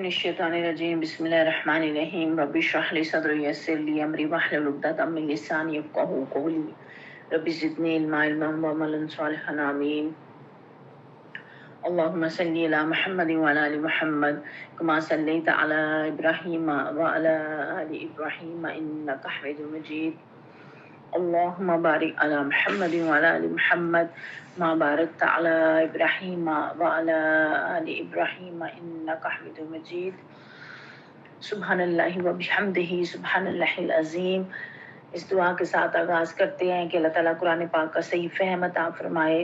मिनश्शैतानिर्रजीम बिस्मिल्लाहिर्रहमानिर्रहीम रब्बि इश्रह ली सदरी वयस्सिर ली अमरी वहलुल उक़दतम मिन लिसानी यफ़क़हू क़ौली रब्बि ज़िदनी इल्मन व अमलन सालिहन आमीन। अल्लाहुम्मा सल्लि अला मुहम्मद व अला आलि मुहम्मद कमा सल्लैता अला इब्राहीम व अला आलि इब्राहीम इन्नका हमीदुम मजीद। अल्लाहुम्मा बारिक अला मुहम्मद व अला आलि मुहम्मद मा बारकता अला इब्राहीम व अला आलि इब्राहीम इन्नका हमीदुम मजीद। सुब्हानल्लाहि व बिहम्दिही सुब्हानल्लाहिल अज़ीम। इस दुआ के साथ आगाज़ करते हैं कि अल्लाह ताला कुरान पाक का सही फ़हम अता फ़रमाए,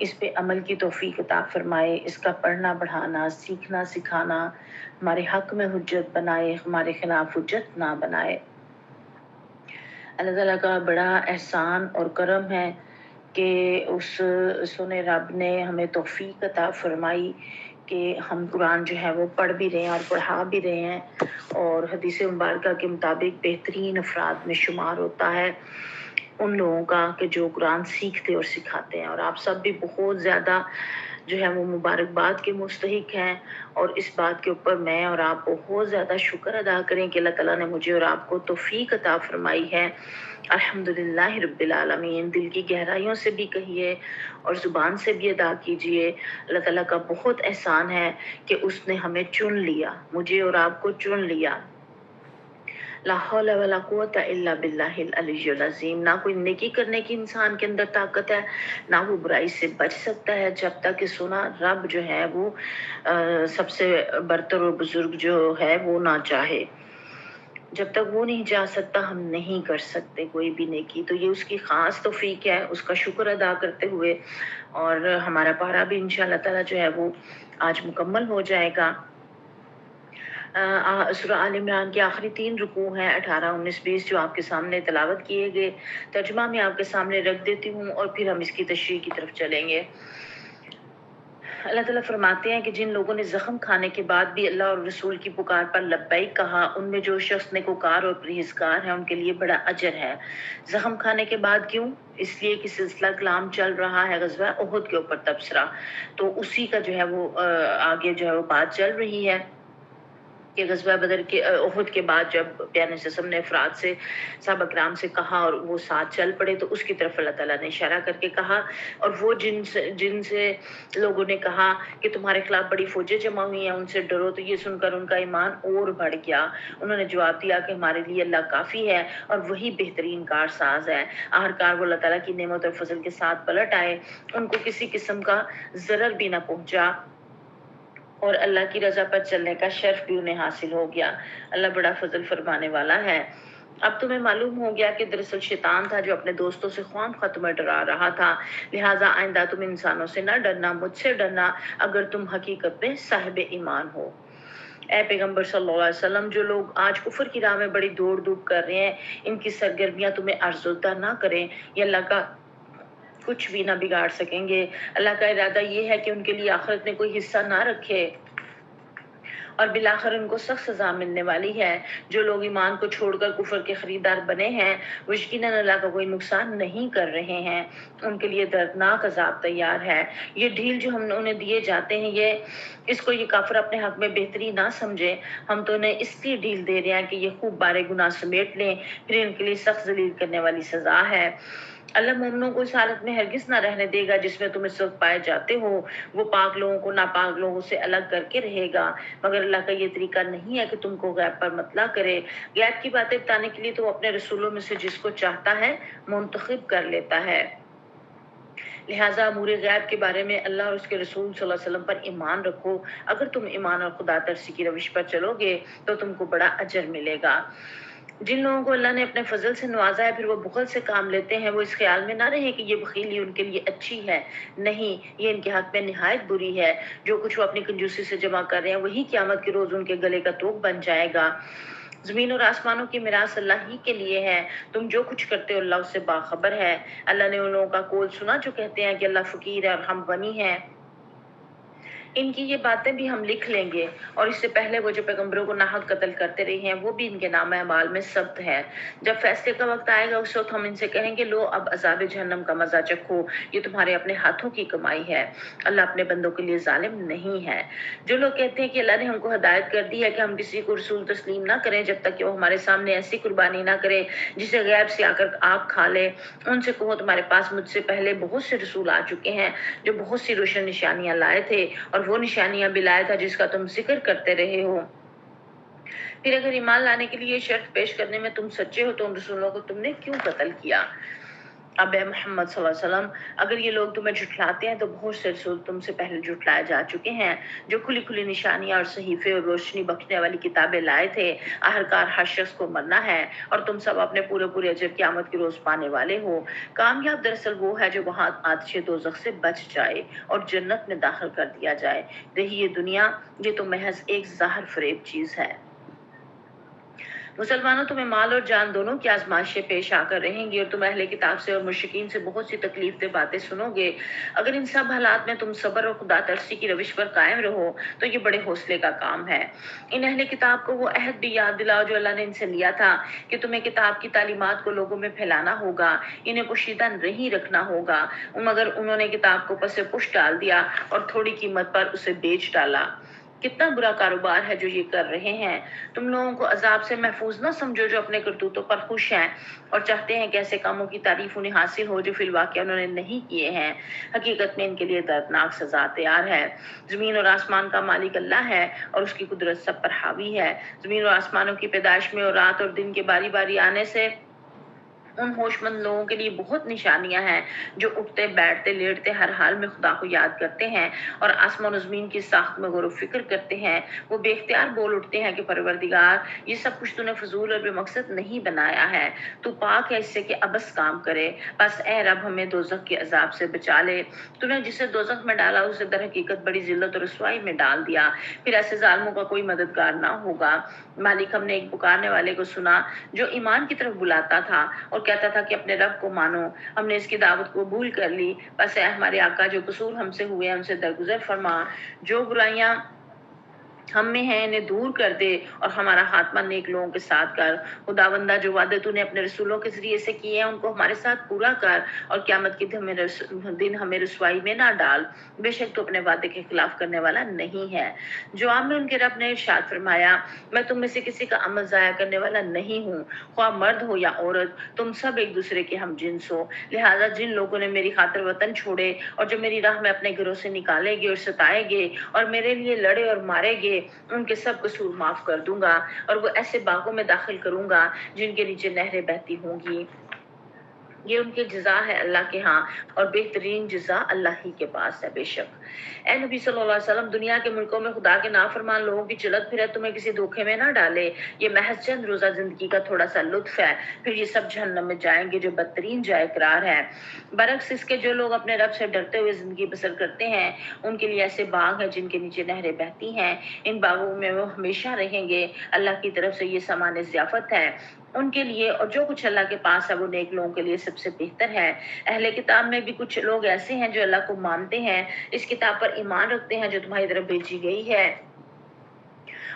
इस पे अमल की तौफ़ीक अता फ़रमाए, इसका पढ़ना बढ़ाना सीखना सिखाना हमारे हक़ में हुज्जत बनाए, हमारे ख़िलाफ़ हुज्जत ना बनाए। अल्लाह ताला का बड़ा एहसान और करम है कि सोने रब ने हमें तौफ़ीक अता फ़रमाई कि हम कुरान जो है वो पढ़ भी रहे हैं और पढ़ा भी रहे हैं, और हदीस मुबारका के मुताबिक बेहतरीन अफराद में शुमार होता है उन लोगों का कि जो कुरान सीखते और सिखाते हैं। और आप सब भी बहुत ज़्यादा जो है वो मुबारकबाद के मुस्तहिक हैं, और इस बात के ऊपर मैं और आप बहुत ज़्यादा शुक्र अदा करें कि अल्लाह ताला ने मुझे और आपको तौफ़ीक अता फ़रमाई है। अल्हम्दुलिल्लाह रब्बिल आलमीन। दिल की गहराइयों से भी कहिए और ज़ुबान से भी अदा कीजिए, अल्लाह ताला का बहुत एहसान है कि उसने हमें चुन लिया, मुझे और आपको चुन लिया। ला हौला वला कुव्वता इल्ला बिल्लाहिल अलिय्युल अज़ीम। ना कोई नेकी करने की इंसान के अंदर ताकत है, ना वो बुराई से बच सकता है जब तक कि सुना रब जो है वो सबसे बरतर और बुजुर्ग जो है वो ना चाहे। जब तक वो नहीं जा सकता हम नहीं कर सकते कोई भी नेकी। तो ये उसकी ख़ास तौफ़ीक है, उसका शुक्र अदा करते हुए, और हमारा पारा भी इंशाअल्लाह ताला जो है वो आज मुकम्मल हो जाएगा। सूरह आल इमरान के आखिरी 3 रुकू हैं 18, 19, 20 जो आपके सामने तिलावत किए गए। तर्जुमा मैं आपके सामने रख देती हूँ और फिर हम इसकी तशरीह की तरफ चलेंगे। अल्लाह ताला फरमाते हैं कि जिन लोगों ने ज़ख्म खाने के बाद भी अल्लाह और रसूल की पुकार पर लब्बैक कहा, उनमें जो शख्स नेकोकार और परहेज़गार है उनके लिए बड़ा अजर है। ज़ख्म खाने के बाद क्यों? इसलिए कि सिलसिला कलाम चल रहा है ग़ज़वा उहुद के ऊपर तबसरा, तो उसी का जो है वो आगे जो है वो बात चल रही है कि ग़ज़वा बदर के उहुद के बाद जब प्यारे ससम ने अफराद से सहाबा किराम से कहा और वो साथ चल पड़े, तो उसकी तरफ अल्लाह ताला ने इशारा करके कहा, और वो जिनसे लोगों ने कहा कि तुम्हारे खिलाफ बड़ी फौजें जमा हुई हैं, उनसे डरो, तो ये सुनकर उनका ईमान और बढ़ गया। उन्होंने जवाब दिया कि हमारे लिए अल्लाह काफ़ी है और वही बेहतरीन कारसाज है। आखिरकार वो अल्लाह ताला की नेमत और फजल के साथ पलट आए, उनको किसी किस्म का ज़रर भी ना पहुंचा और अल्लाह की रज़ा पर चलने का शर्फ भी उन्हें हासिल हो गया। अल्लाह बड़ा फजल फरमाने वाला है। अब तुम्हें मालूम हो गया कि दरअसल शैतान था जो अपने दोस्तों से ख्वाम तुम्हें डरा रहा था, लिहाजा आइंदा तुम इंसानों से न डरना, मुझसे डरना अगर तुम हकीकत में साहिब ईमान हो। ए पैगंबर सल्लल्लाहु अलैहि वसल्लम, जो लोग आज कुफर की राह में बड़ी दौड़ धूप कर रहे हैं, इनकी सरगर्मियां तुम्हें अर्जुदा ना करें, ये अल्लाह का कुछ भी ना बिगाड़ सकेंगे। अल्लाह का इरादा ये है कि उनके लिए आखिरत में कोई हिस्सा ना रखे और बिलाखिर उनको सख्त सजा मिलने वाली है। जो लोग ईमान को छोड़कर कुफर के खरीदार बने हैं, वो यकीनन अल्लाह का कोई नुकसान नहीं कर रहे हैं, उनके लिए दर्दनाक अजाब तैयार है। ये ढील जो हम उन्हें दिए जाते हैं, इसको ये काफिर अपने हक में बेहतरी ना समझे। हम तो उन्हें इसलिए ढील दे रहे हैं कि ये खूब बारे गुनाह समेट लें, फिर इनके लिए सख्त जलील करने वाली सजा है। अल्लाह मोमिनों को इस हालत में हरगिज ना रहने देगा जिसमें तुम इस वक्त पाए जाते हो। वो पाक लोगों को नापाक लोगों से अलग करके रहेगा, मगर अल्लाह का ये तरीका नहीं है कि तुमको गैब पर मतला करे। गैब की बातें बताने के लिए तो अपने रसूलों में से जिसको चाहता है मुंतखब कर लेता है। लिहाजा अमूर गैब के बारे में अल्लाह और उसके रसूल सल्लल्लाहु अलैहि वसल्लम पर ईमान रखो। अगर तुम ईमान और खुदा तरसी की रविश पर चलोगे तो तुमको बड़ा अजर मिलेगा। जिन लोगों को अल्लाह ने अपने फजल से नवाजा है, फिर वो बुखल से काम लेते हैं, वो इस ख्याल में ना रहे कि ये बखीली उनके लिए अच्छी है। नहीं, ये इनके हक में निहायत बुरी है। जो कुछ वो अपनी कंजूसी से जमा कर रहे हैं, वही क़यामत के रोज उनके गले का तोप बन जाएगा। ज़मीन और आसमानों की मिरास अल्लाह ही के लिए है। तुम जो कुछ करते हो अल्लाह उससे बाखबर है। अल्लाह ने उन लोगों का कौल सुना जो कहते हैं कि अल्लाह फकीर है और हम गनी हैं। इनकी ये बातें भी हम लिख लेंगे, और इससे पहले वो जो पैगंबरों को नाहक कत्ल करते रहे हैं वो भी इनके नाम अमाल में सब्त है। जब फैसले का वक्त आएगा उस वक्त हम इनसे कहेंगे, लो अब अजाब जहन्नम का मजा चखो, ये तुम्हारे अपने हाथों की कमाई है। अल्लाह अपने बंदों के लिए जालिम नहीं है। जो लोग कहते हैं कि अल्लाह ने हमको हदायत कर दी है कि हम किसी को रसूल तस्लीम ना करें जब तक कि वो हमारे सामने ऐसी कुर्बानी ना करे जिसे गैब से आकर आग खा ले, उनसे कहो तुम्हारे पास मुझसे पहले बहुत से रसूल आ चुके हैं जो बहुत सी रोशन निशानियां लाए थे, और वो निशानियां भी लाया था जिसका तुम जिक्र करते रहे हो। फिर अगर ईमान लाने के लिए शर्त पेश करने में तुम सच्चे हो तो उन रसूलों को तुमने क्यों कत्ल किया? अब मोहम्मद सल्लल्लाहु अलैहि वसल्लम, अगर ये लोग तुम्हें झुठलाते हैं तो बहुत से रसूल तुमसे पहले झुठलाए जा चुके हैं जो खुली खुली निशानियां और सहीफे और रोशनी बख्शने वाली किताबें लाए थे। आखिरकार हर शख्स को मरना है और तुम सब अपने पूरे पूरे अजर क़यामत के रोज पाने वाले हो। कामयाब दरअसल वो है जो वहां आतिश दोज़ख से बच जाए और जन्नत में दाखिल कर दिया जाए। रही ये दुनिया, ये तो महज एक ज़ाहिर फरेब चीज है। मुसलमानों, तुम्हें माल और जान दोनों की आजमाइशें पेश आकर रहेंगी और तुम अहले किताब से और मुशरिकीन से बहुत सी तकलीफ बातें सुनोगे। अगर इन सब हालात में तुम सब्र और खुदा तरसी की रविश पर कायम रहो तो ये बड़े हौसले का काम है। इन अहले किताब को वो अहद भी याद दिलाओ जो अल्लाह ने इनसे लिया था कि तुम्हें किताब की तालीमात को लोगों में फैलाना होगा, इन्हें पोशीदा नहीं रखना होगा, मगर उन्होंने किताब को पसे पुश डाल दिया और थोड़ी कीमत पर उसे बेच डाला। कितना बुरा कारोबार है जो ये कर रहे हैं। तुम लोगों को अजाब से महफूज ना समझो जो अपने करतूतों पर खुश हैं और चाहते हैं कि ऐसे कामों की तारीफ उन्हें हासिल हो जो फिलवाक़या उन्होंने नहीं किए हैं। हकीकत में इनके लिए दर्दनाक सजा तैयार है। जमीन और आसमान का मालिक अल्लाह है और उसकी कुदरत सब पर हावी है। जमीन और आसमानों की पैदाइश में और रात और दिन के बारी बारी आने से उन होशमंद लोगों के लिए बहुत निशानियां हैं जो उठते बैठते लेटते हर हाल में खुदा को याद करते हैं और आसमान और ज़मीन की साख्त में गौर फिक्र करते हैं। वो बेख्तियार बोल उठते हैं कि परवरदिगार, ये सब कुछ तूने फजूल और बेमकसद नहीं बनाया है, तू पाक है इससे कि अबस काम करे। बस ए रब, हमें दोज़ख के अजाब से बचा ले। तूने जिसे दोज़ख में डाला उसे दर हकीकत बड़ी जिल्लत और रुसवाई में डाल दिया, फिर ऐसे जालिमों का कोई मददगार ना होगा। मालिक, हमने एक पुकारने वाले को सुना जो ईमान की तरफ बुलाता था और कहता था कि अपने रब को मानो। हमने इसकी दावत को कबूल कर ली। बस है हमारे आका, जो कसूर हमसे हुए हमसे दरगुजर फरमा, जो बुराइयां हम में है इन्हें दूर कर दे और हमारा खात्मा नेक लोगों के साथ कर। खुदावंदा, जो वादे तूने अपने रसूलों के जरिए से किए हैं उनको हमारे साथ पूरा कर और क़यामत के दिन हमें रुसवाई में ना डाल। बेशक तो अपने वादे के खिलाफ करने वाला नहीं है। जवाब में उनके रब ने इरशाद फरमाया, मैं तुम में से किसी का अमल ज़ाया करने वाला नहीं हूँ, ख्वाह मर्द हो या औरत, तुम सब एक दूसरे के हम जिन्स हो। लिहाजा जिन लोगों ने मेरी खातिर वतन छोड़े और जो मेरी राह में अपने घरों से निकालेगे और सताएगे और मेरे लिए लड़े और मारेगे, उनके सब कसूर माफ कर दूंगा और वो ऐसे बागों में दाखिल करूंगा जिनके नीचे नहरें बहती होंगी। ये उनकी जजा है अल्लाह के यहाँ और बेहतरीन जजा अल्लाह ही के पास है। बेशक ए नबी सल्लल्लाहु अलैहि वसल्लम, दुनिया के मुल्कों में खुदा के नाफरमान लोगों की चलत फिरत तुम्हें किसी धोखे में ना डाले। ये महज चंद रोजा जिंदगी का थोड़ा सा लुत्फ है, फिर ये सब जहन्नम में जाएंगे जो बदतरीन जाए करार है। बरक्स इसके जो लोग अपने रब से डरते हुए जिंदगी बसर करते हैं उनके लिए ऐसे बाग हैं जिनके नीचे नहरें बहती हैं। इन बागों में वो हमेशा रहेंगे। अल्लाह की तरफ से ये सामान ज़ियाफत है उनके लिए, और जो कुछ अल्लाह के पास है वो नेक लोगों के लिए सबसे बेहतर है। अहले किताब में भी कुछ लोग ऐसे हैं जो अल्लाह को मानते हैं, इस किताब पर ईमान रखते हैं जो तुम्हारी तरफ भेजी गई है,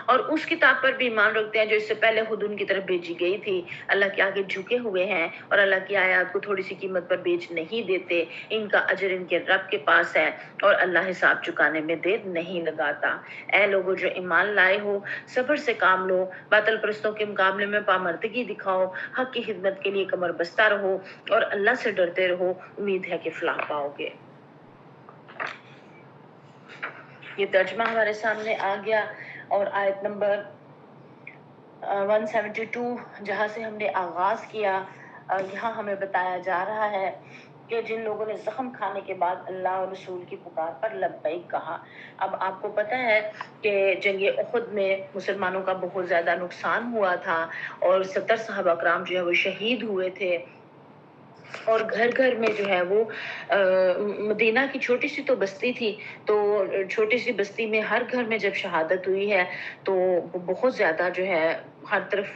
और उस किताब पर भी ईमान रखते हैं जो इससे पहले खुद उनकी तरफ भेजी गई थी। अल्लाह के आगे झुके हुए हैं और अल्लाह की आयत को थोड़ी सी कीमत पर बेच नहीं देते। इनका अजर इनके रब के पास है और अल्लाह हिसाब चुकाने में देर नहीं लगाता। ऐ लोगों जो ईमान लाए हो, सब्र से काम लो, बातल परस्तों के मुकाबले में पामर्दगी दिखाओ, हक की खिदमत के लिए कमर बस्ता रहो और अल्लाह से डरते रहो। उम्मीद है कि फलाह पाओगे। ये तर्जमा हमारे सामने आ गया और आयत नंबर 172 जहाँ से हमने आगाज किया, यहाँ हमें बताया जा रहा है कि जिन लोगों ने जख्म खाने के बाद अल्लाह और रसूल की पुकार पर लब्बैक कहा। अब आपको पता है कि जंग उहद में मुसलमानों का बहुत ज़्यादा नुकसान हुआ था और 70 सहाबा कराम जो है वो शहीद हुए थे और घर घर में जो है वो मदीना की छोटी सी तो बस्ती थी, तो छोटी सी बस्ती में हर घर में जब शहादत हुई है तो बहुत ज़्यादा जो है हर तरफ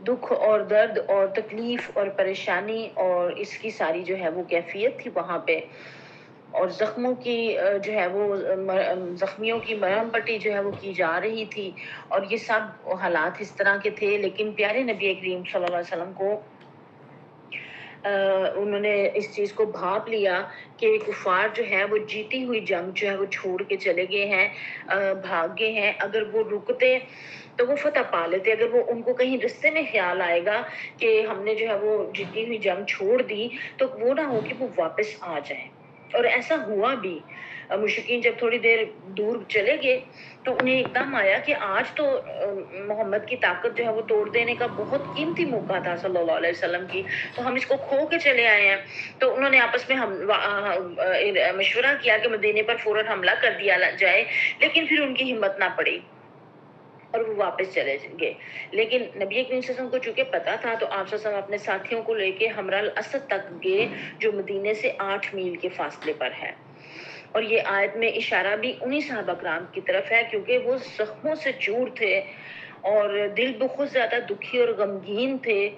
दुख और दर्द और तकलीफ और परेशानी और इसकी सारी जो है वो कैफियत थी वहाँ पे। اور زخموں کی جو ہے وہ زخمیوں کی مرہم پٹی جو ہے وہ کی جا رہی تھی، اور یہ سب حالات اس طرح کے تھے. لیکن پیارے نبی کریم صلی اللہ علیہ وسلم کو انہوں نے اس چیز کو بھاپ لیا کہ کفار جو ہے وہ جیتی ہوئی جنگ جو ہے وہ چھوڑ کے چلے گئے ہیں، بھاگ گئے ہیں. اگر وہ رکتے تو وہ فتح پا لیتے. اگر وہ ان کو کہیں رستے میں خیال آئے گا کہ ہم نے جو ہے وہ جیتی ہوئی جنگ چھوڑ دی، تو وہ نہ ہو کہ وہ واپس آ جائیں. اور ایسا ہوا بھی. مشرکین جب تھوڑی دیر دور چلے گئے تو انہیں ایک دم آیا کہ آج تو محمد کی طاقت جو ہے وہ توڑ دینے کا بہت قیمتی موقع تھا صلی اللہ علیہ وسلم کی، تو ہم اس کو کھو کے چلے آئے ہیں. تو انہوں نے آپس میں مشورہ کیا کہ مدینے پر فوراً حملہ کر دیا جائے، لیکن پھر ان کی ہمت نہ پڑی اور وہ واپس چلے گئے. لیکن نبی کریم صلی اللہ علیہ وسلم کو چونکہ پتا تھا، تو آپ صلی اللہ علیہ وسلم اپنے ساتھیوں کو لے کے حمرا الاسد تک گئے، جو مدینے سے 8 میل کے فاصلے پر ہے. اور یہ آیت میں اشارہ بھی انہی صحابہ کرام کی طرف ہے، کیونکہ وہ زخموں سے چور تھے اور دل بہت زیادہ دکھی اور غمگین تھے.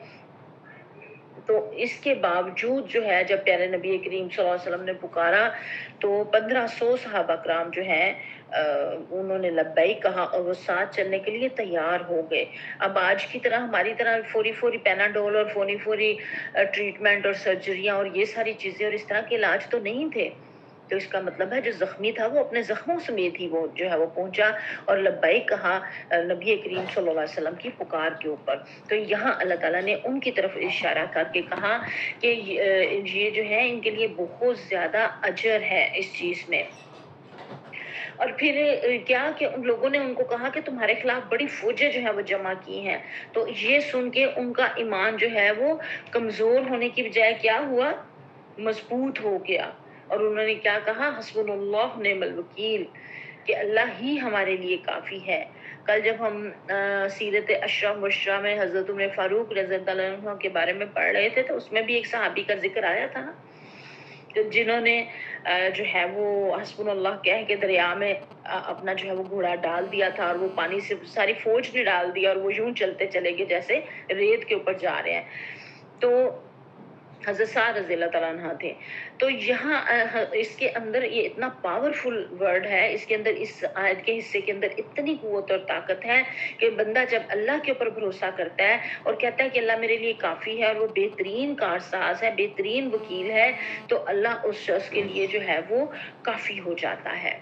تو اس کے باوجود جو ہے جب پیارے نبی کریم صلی اللہ علیہ وسلم نے پکارا تو 1500 صحابہ کرام جو ہیں انہوں نے لبیک کہا اور وہ ساتھ چلنے کے لیے تیار ہو گئے. اب آج کی طرح ہماری طرح فوری پیناڈول اور فوری ٹریٹمنٹ اور سرجریاں اور یہ ساری چیزیں اور اس طرح کے علاج تو نہیں تھے. تو اس کا مطلب ہے جو زخمی تھا وہ اپنے زخموں سمیت ہی وہ جو ہے وہ پہنچا اور لبیک کہا نبی کریم صلی اللہ علیہ وسلم کی پکار کے اوپر. تو یہاں اللہ تعالیٰ نے ان کی طرف اشارہ کر کے کہا کہ یہ جو ہے ان کے لیے بہت زیادہ اجر ہے اس چیز میں. اور پھر کیا کہ ان لوگوں نے ان کو کہا کہ تمہارے خلاف بڑی فوجیں جو ہے وہ جمع کی ہیں. تو یہ سن کے ان کا ایمان جو ہے وہ کمزور ہونے کی بجائے کیا ہوا، مضبوط ہو گیا. اور انہوں نے کیا کہا، حسبنا اللہ نعم الوکیل، کہ اللہ ہی ہمارے لیے کافی ہے. کل جب ہم سیرت اشرم وشرا میں حضرت عمر فاروق رضی اللہ عنہ کے بارے میں پڑھ رہے تھے، تو اس میں بھی ایک صحابی کا ذکر آیا تھا نا، جنہوں نے جو ہے وہ حسبنا اللہ کہہ کے دریا میں اپنا جو ہے وہ گھوڑا ڈال دیا تھا، اور وہ پانی سے ساری فوج نے ڈال دیا اور وہ یوں چلتے چلے گئے جیسے ریت کے اوپر جا رہے ہیں. تو حضرت سعد رضی اللہ تعالیٰ عنہ تھے. تو یہاں اس کے اندر یہ اتنا پاورفل ورڈ ہے، اس کے اندر اس آیت کے حصے کے اندر اتنی قوت اور طاقت ہے کہ بندہ جب اللہ کے اوپر بھروسہ کرتا ہے اور کہتا ہے کہ اللہ میرے لیے کافی ہے اور وہ بہترین کارساز ہے، بہترین وکیل ہے، تو اللہ اس شخص کے لیے جو ہے وہ کافی ہو جاتا ہے.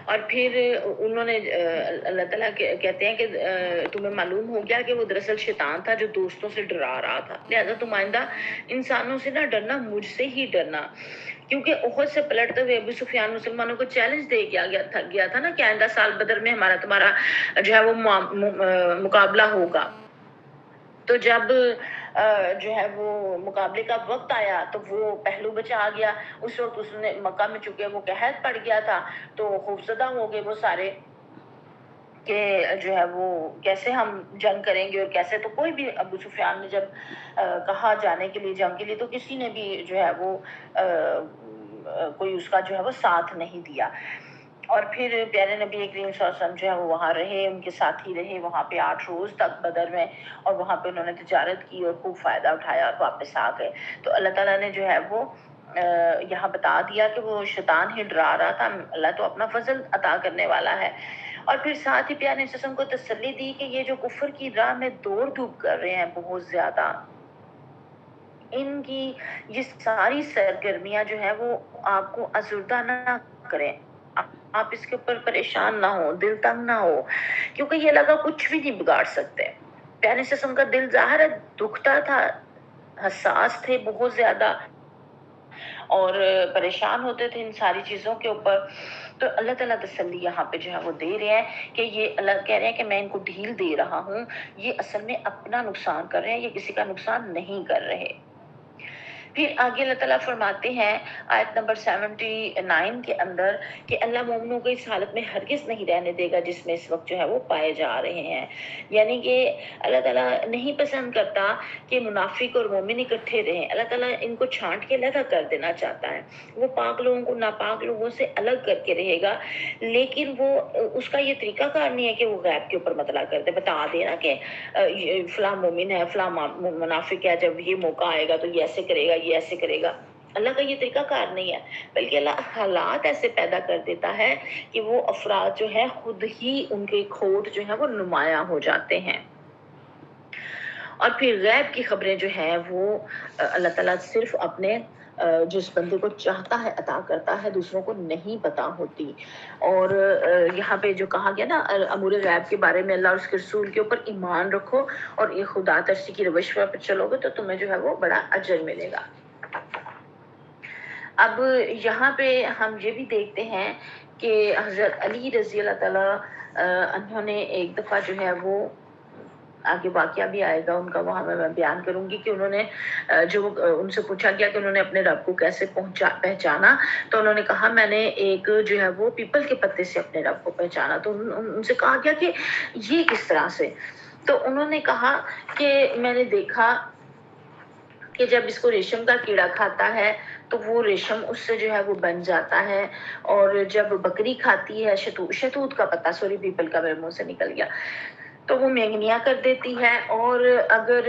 اور پھر انہوں نے اللہ تعالیٰ کہتے ہیں کہ تمہیں معلوم ہو گیا کہ وہ دراصل شیطان تھا جو دوستوں سے ڈرا رہا تھا، لہذا تم آئندہ انسانوں سے نہ ڈرنا، مجھ سے ہی ڈرنا. کیونکہ احد سے پلٹتے ہوئے ابو سفیان مسلمانوں کو چیلنج دے گیا تھا نا کہ آئندہ سال بدر میں ہمارا تمہارا جو ہے وہ مقابلہ ہوگا. تو جب جو ہے وہ مقابلے کا وقت آیا تو وہ پہلو بچا گیا. اس وقت اس نے مکہ میں چکے وہ قحط پڑ گیا تھا، تو خوفزدہ ہو گئے وہ سارے کہ جو ہے وہ کیسے ہم جنگ کریں گے اور کیسے. تو کوئی بھی ابو سفیان نے جب کہا جانے کے لیے جنگ کے لیے، تو کسی نے بھی جو ہے وہ کوئی اس کا جو ہے وہ ساتھ نہیں دیا. اور پھر پیارے نبی کریم صلی اللہ علیہ وسلم جو ہے وہ وہاں رہے، ان کے ساتھ ہی رہے وہاں پہ 8 روز تک بدر میں، اور وہاں پہ انہوں نے تجارت کی اور خوب فائدہ اٹھایا اور واپس آ گئے. تو اللہ تعالیٰ نے جو ہے وہ یہاں بتا دیا کہ وہ شیطان ہی ڈرا رہا تھا، اللہ تو اپنا فضل عطا کرنے والا ہے. اور پھر ساتھ ہی پیارے وسلم کو تسلی دی کہ یہ جو کفر کی راہ میں دوڑ دھوپ کر رہے ہیں بہت زیادہ، ان کی یہ ساری سرگرمیاں جو ہے وہ آپ کو ازردہ نہ کریں، آپ اس کے اوپر پریشان نہ ہو، دل تنگ نہ ہو، کیونکہ یہ لگا کچھ بھی نہیں بگاڑ سکتے. پیارے وسلم کا دل ظاہر ہے دکھتا تھا، حساس تھے بہت زیادہ اور پریشان ہوتے تھے ان ساری چیزوں کے اوپر. تو اللہ تعالیٰ تسلی یہاں پہ جو ہے وہ دے رہے ہیں کہ یہ اللہ کہہ رہے ہیں کہ میں ان کو ڈھیل دے رہا ہوں، یہ اصل میں اپنا نقصان کر رہے ہیں، یہ کسی کا نقصان نہیں کر رہے. پھر آگے اللہ تعالیٰ فرماتے ہیں آیت نمبر 79 کے اندر کہ اللہ مومنوں کو اس حالت میں ہرگز نہیں رہنے دے گا جس میں اس وقت جو ہے وہ پائے جا رہے ہیں. یعنی کہ اللہ تعالیٰ نہیں پسند کرتا کہ منافق اور مومن اکٹھے رہیں. اللہ تعالیٰ ان کو چھانٹ کے علیحدہ کر دینا چاہتا ہے. وہ پاک لوگوں کو ناپاک لوگوں سے الگ کر کے رہے گا، لیکن وہ اس کا یہ طریقہ کار نہیں ہے کہ وہ غیب کے اوپر مطلع کر دے، بتا دینا کہ فلاں مومن ہے، فلاں منافق ہے، جب یہ موقع آئے گا تو یہ ایسے کرے گا، یہ ایسے کرے گا. اللہ کا یہ طریقہ کار نہیں ہے، بلکہ اللہ حالات ایسے پیدا کر دیتا ہے کہ وہ افراد جو ہے خود ہی ان کے کھوٹ جو ہے وہ نمایاں ہو جاتے ہیں۔ اور پھر غیب کی خبریں جو ہیں وہ اللہ تعالیٰ صرف اپنے جس بندے کو چاہتا ہے عطا کرتا ہے، دوسروں کو نہیں پتا ہوتی۔ اور یہاں پہ جو کہا گیا نا امور غیب کے بارے میں، اللہ اور اس کے رسول کے اوپر ایمان رکھو اور یہ خدا ترسی کی روش پر چلو گے تو تمہیں جو ہے وہ بڑا اجر ملے گا۔ اب یہاں پہ ہم یہ بھی دیکھتے ہیں کہ حضرت علی رضی اللہ تعالیٰ انہوں نے ایک دفعہ جو ہے وہ آگے واقعہ بھی آئے گا ان کا، وہاں میں بیان کروں گی کہ انہوں نے جو ان سے پوچھا گیا کہ انہوں نے اپنے رب کو کیسے پہچانا، تو انہوں نے کہا میں نے ایک جو ہے وہ پیپل کے پتے سے اپنے رب کو پہچانا۔ تو ان سے کہا گیا کہ یہ کس طرح سے؟ تو انہوں نے کہا کہ میں نے دیکھا کہ جب اس کو ریشم کا کیڑا کھاتا ہے تو وہ ریشم اس سے جو ہے وہ بن جاتا ہے، اور جب بکری کھاتی ہے شتوت کا پتا، سوری پیپل کا میرے منہ سے نکل گیا، تو وہ مینگنیاں کر دیتی ہے، اور اگر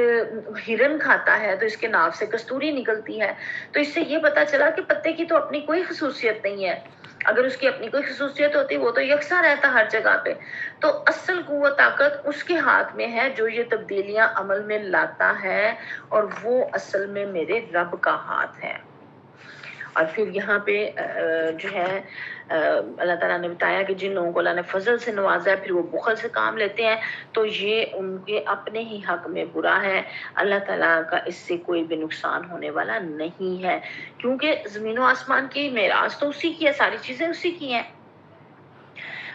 ہرن کھاتا ہے تو اس کے ناف سے کستوری نکلتی ہے۔ تو اس سے یہ پتا چلا کہ پتے کی تو اپنی کوئی خصوصیت نہیں ہے، اگر اس کی اپنی کوئی خصوصیت ہوتی وہ تو یکساں رہتا ہر جگہ پہ۔ تو اصل قوت طاقت اس کے ہاتھ میں ہے جو یہ تبدیلیاں عمل میں لاتا ہے، اور وہ اصل میں میرے رب کا ہاتھ ہے۔ اور پھر یہاں پہ جو ہے اللہ تعالیٰ نے بتایا کہ جن لوگوں کو اللہ نے فضل سے نوازا ہے پھر وہ بخل سے کام لیتے ہیں تو یہ ان کے اپنے ہی حق میں برا ہے، اللہ تعالیٰ کا اس سے کوئی بھی نقصان ہونے والا نہیں ہے، کیونکہ زمین و آسمان کی میراث تو اسی کی ہے، ساری چیزیں اسی کی ہیں۔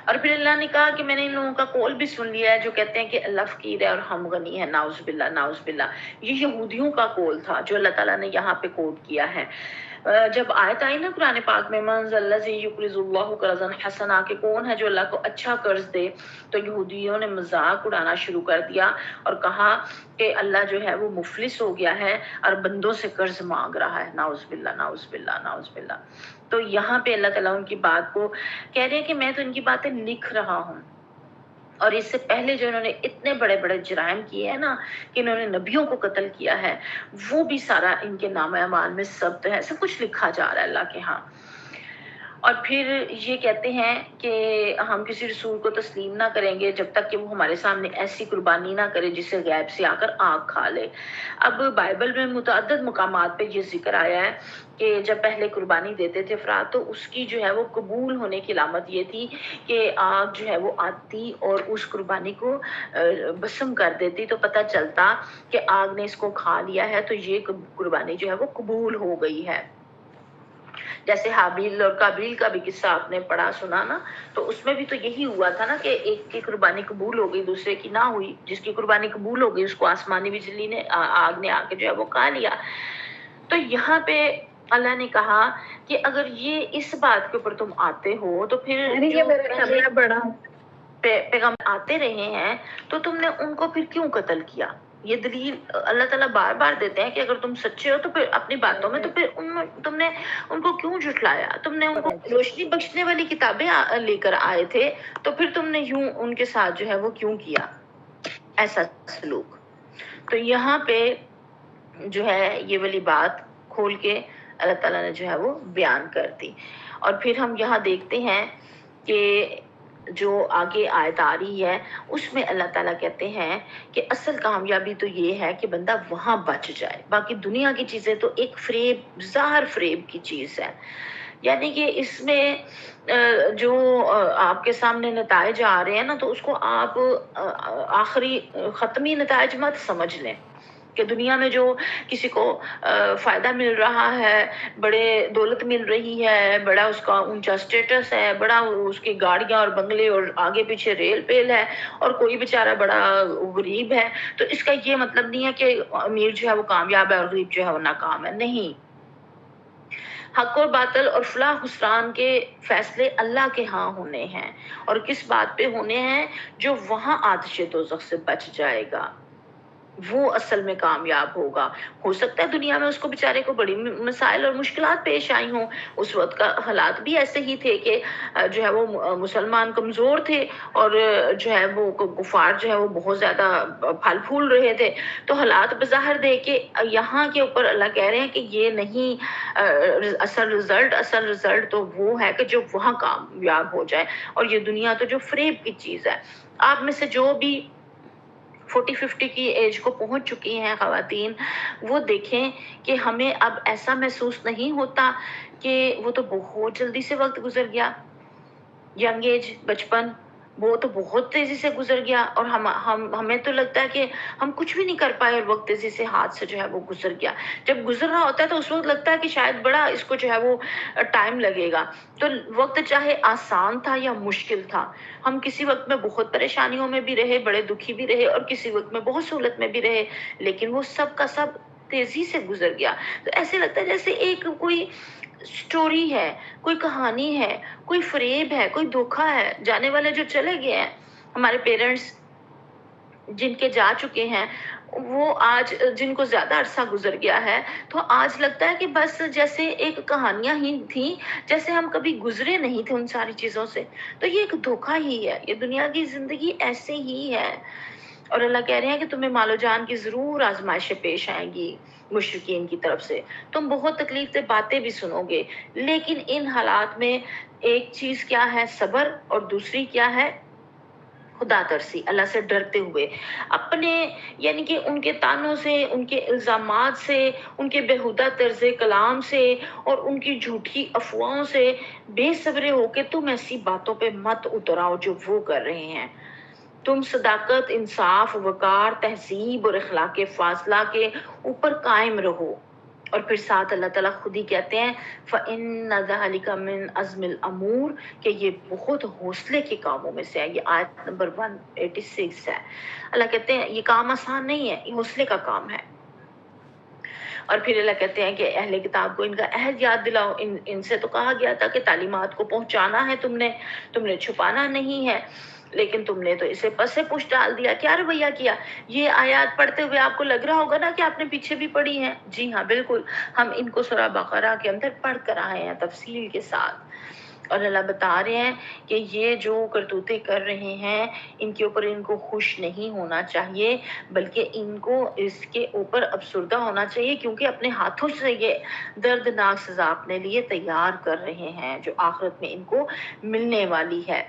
اور پھر اللہ نے کہا کہ میں نے ان لوگوں کا قول بھی سن لیا ہے جو کہتے ہیں کہ اللہ فقیر ہے اور ہم غنی ہیں، نعوذ باللہ نعوذ باللہ۔ یہ یہودیوں کا قول تھا جو اللہ تعالیٰ نے یہاں پہ کوٹ کیا ہے۔ جب آیت آئی نا قرآن پاک میں من ذا الذی یقرض اللہ قرضا حسنا، کہ کون ہے جو اللہ کو اچھا قرض دے، تو یہودیوں نے مذاق اڑانا شروع کر دیا اور کہا کہ اللہ جو ہے وہ مفلس ہو گیا ہے اور بندوں سے قرض مانگ رہا ہے، نعوذ باللہ نعوذ باللہ نعوذ باللہ۔ تو یہاں پہ اللہ تعالیٰ ان کی بات کو کہہ رہے ہیں کہ میں تو ان کی باتیں لکھ رہا ہوں، اور اس سے پہلے جو انہوں نے اتنے بڑے بڑے جرائم کیے ہیں نا کہ انہوں نے نبیوں کو قتل کیا ہے، وہ بھی سارا ان کے نام اعمال میں ثبت ہے، سب کچھ لکھا جا رہا ہے اللہ کے ہاں۔ اور پھر یہ کہتے ہیں کہ ہم کسی رسول کو تسلیم نہ کریں گے جب تک کہ وہ ہمارے سامنے ایسی قربانی نہ کرے جسے غیب سے آ کر آگ کھا لے۔ اب بائبل میں متعدد مقامات پہ یہ ذکر آیا ہے کہ جب پہلے قربانی دیتے تھے افراد تو اس کی جو ہے وہ قبول ہونے کی علامت یہ تھی کہ آگ جو ہے وہ آتی اور اس قربانی کو بسم کر دیتی، تو پتہ چلتا کہ آگ نے اس کو کھا لیا ہے، تو یہ قربانی جو ہے وہ قبول ہو گئی ہے۔ جیسے حابیل اور قابیل کا بھی قصہ آپ نے پڑھا سنا نا، تو اس میں بھی تو یہی ہوا تھا نا کہ ایک کی قربانی قبول ہو گئی دوسرے کی نہ ہوئی، جس کی قربانی قبول ہو گئی اس کو آسمانی بجلی نے آگ نے آ کے جو ہے وہ کھا لیا۔ تو یہاں پہ اللہ نے کہا کہ اگر یہ اس بات کے اوپر تم آتے ہو تو پھر پیغمبر آتے رہے ہیں تو تم نے ان کو پھر کیوں قتل کیا؟ یہ دلیل اللہ تعالیٰ بار بار دیتے ہیں کہ اگر تم سچے ہو تو پھر اپنی باتوں میں، تو پھر تم نے ان کو کیوں جھٹلایا؟ تم نے ان کو روشنی بخشنے والی کتابیں لے کر آئے تھے تو پھر تم نے یوں ان کے ساتھ جو ہے وہ کیوں کیا ایسا سلوک؟ تو یہاں پہ جو ہے یہ والی بات کھول کے اللہ تعالیٰ نے جو ہے وہ بیان کر دی۔ اور پھر ہم یہاں دیکھتے ہیں کہ جو آگے آیت آ رہی ہے اس میں اللہ تعالیٰ کہتے ہیں کہ اصل کامیابی تو یہ ہے کہ بندہ وہاں بچ جائے، باقی دنیا کی چیزیں تو ایک فریب، ظاہر فریب کی چیز ہے، یعنی کہ اس میں جو آپ کے سامنے نتائج آ رہے ہیں نا تو اس کو آپ آخری ختمی نتائج مت سمجھ لیں کہ دنیا میں جو کسی کو فائدہ مل رہا ہے، بڑے دولت مل رہی ہے، بڑا اس کا اونچا سٹیٹس ہے، بڑا اس کی گاڑیاں اور بنگلے اور آگے پیچھے ریل پیل ہے، اور کوئی بیچارہ بڑا غریب ہے، تو اس کا یہ مطلب نہیں ہے کہ امیر جو ہے وہ کامیاب ہے اور غریب جو ہے وہ ناکام ہے، نہیں۔ حق اور باطل اور فلاح خسران کے فیصلے اللہ کے ہاں ہونے ہیں، اور کس بات پہ ہونے ہیں؟ جو وہاں آتش دوزخ سے بچ جائے گا۔ وہ اصل میں کامیاب ہوگا۔ ہو سکتا ہے دنیا میں اس کو بیچارے کو بڑی مسائل اور مشکلات پیش آئی ہوں، اس وقت کا حالات بھی ایسے ہی تھے کہ جو ہے وہ مسلمان کمزور تھے، اور جو ہے وہ کفار جو ہے وہ بہت زیادہ پھل پھول رہے تھے، تو حالات بظاہر دیکھ کے یہاں کے اوپر اللہ کہہ رہے ہیں کہ یہ نہیں اصل رزلٹ تو وہ ہے کہ جو وہاں کامیاب ہو جائے، اور یہ دنیا تو جو فریب کی چیز ہے۔ آپ میں سے جو بھی 40-50 کی ایج کو پہنچ چکی ہیں خواتین، وہ دیکھیں کہ ہمیں اب ایسا محسوس نہیں ہوتا کہ وہ تو بہت جلدی سے وقت گزر گیا، ینگ ایج، بچپن، وہ تو بہت تیزی سے گزر گیا، اور ہمیں تو لگتا ہے کہ ہم کچھ بھی نہیں کر پائے اور وقت تیزی سے ہاتھ سے جو ہے وہ گزر گیا۔ جب گزر رہا ہوتا ہے تو اس وقت لگتا ہے کہ شاید بڑا اس کو جو ہے وہ ٹائم لگے گا۔ تو وقت چاہے آسان تھا یا مشکل تھا، ہم کسی وقت میں بہت پریشانیوں میں بھی رہے، بڑے دکھی بھی رہے، اور کسی وقت میں بہت سہولت میں بھی رہے، لیکن وہ سب کا سب تیزی سے گزر گیا۔ تو ایسے لگتا ہے جیسے ایک کوئی سٹوری ہے، کوئی کہانی ہے، کوئی فریب ہے، کوئی دھوکا ہے۔ جانے والے جو چلے گئے ہیں، ہمارے پیرنٹس جن کے جا چکے ہیں، وہ آج جن کو زیادہ عرصہ گزر گیا ہے، تو آج لگتا ہے کہ بس جیسے ایک کہانیاں ہی تھیں، جیسے ہم کبھی گزرے نہیں تھے ان ساری چیزوں سے۔ تو یہ ایک دھوکا ہی ہے، یہ دنیا کی زندگی ایسے ہی ہے۔ اور اللہ کہہ رہے ہیں کہ تمہیں مال و جان کی ضرور آزمائشیں پیش آئیں گی مشرکین کی طرف سے، تم بہت تکلیف دہ باتیں بھی سنو گے، لیکن ان حالات میں ایک چیز کیا ہے؟ صبر، اور دوسری کیا ہے؟ خدا ترسی، اللہ سے ڈرتے ہوئے، اپنے یعنی کہ ان کے طعنوں سے، ان کے الزامات سے، ان کے بےہودہ طرز کلام سے، اور ان کی جھوٹی افواہوں سے بے صبرے ہو کے تم ایسی باتوں پہ مت اتراؤ جو وہ کر رہے ہیں۔ تم صداقت، انصاف، وقار، تہذیب اور اخلاق فاضلہ کے اوپر قائم رہو۔ اور پھر ساتھ اللہ تعالیٰ خود ہی کہتے ہیں فَإِنَّ ذَلِكَ مِنْ عَزْمِ الْأُمُورِ، کہ یہ بہت حوصلے کے کاموں میں سے ہے۔ یہ آیت نمبر 186 ہے۔ اللہ کہتے ہیں یہ کام آسان نہیں ہے، یہ حوصلے کا کام ہے۔ اور پھر اللہ کہتے ہیں کہ اہل کتاب کو ان کا عہد یاد دلاؤ، ان سے تو کہا گیا تھا کہ تعلیمات کو پہنچانا ہے، تم نے چھپانا نہیں ہے، لیکن تم نے تو اسے پسے پش ڈال دیا۔ کیا رویہ کیا؟ یہ آیات پڑھتے ہوئے آپ کو لگ رہا ہوگا نا کہ آپ نے پیچھے بھی پڑھی ہیں۔ جی ہاں، بالکل، ہم ان کو سورہ بقرہ کے اندر پڑھ کر آئے ہیں تفصیل کے ساتھ، اور اللہ بتا رہے ہیں کہ یہ جو کرتوتیں کر رہے ہیں، ان کے اوپر ان کو خوش نہیں ہونا چاہیے، بلکہ ان کو اس کے اوپر افسردہ ہونا چاہیے، کیونکہ اپنے ہاتھوں سے یہ دردناک سزا اپنے لیے تیار کر رہے ہیں جو آخرت میں ان کو ملنے والی ہے۔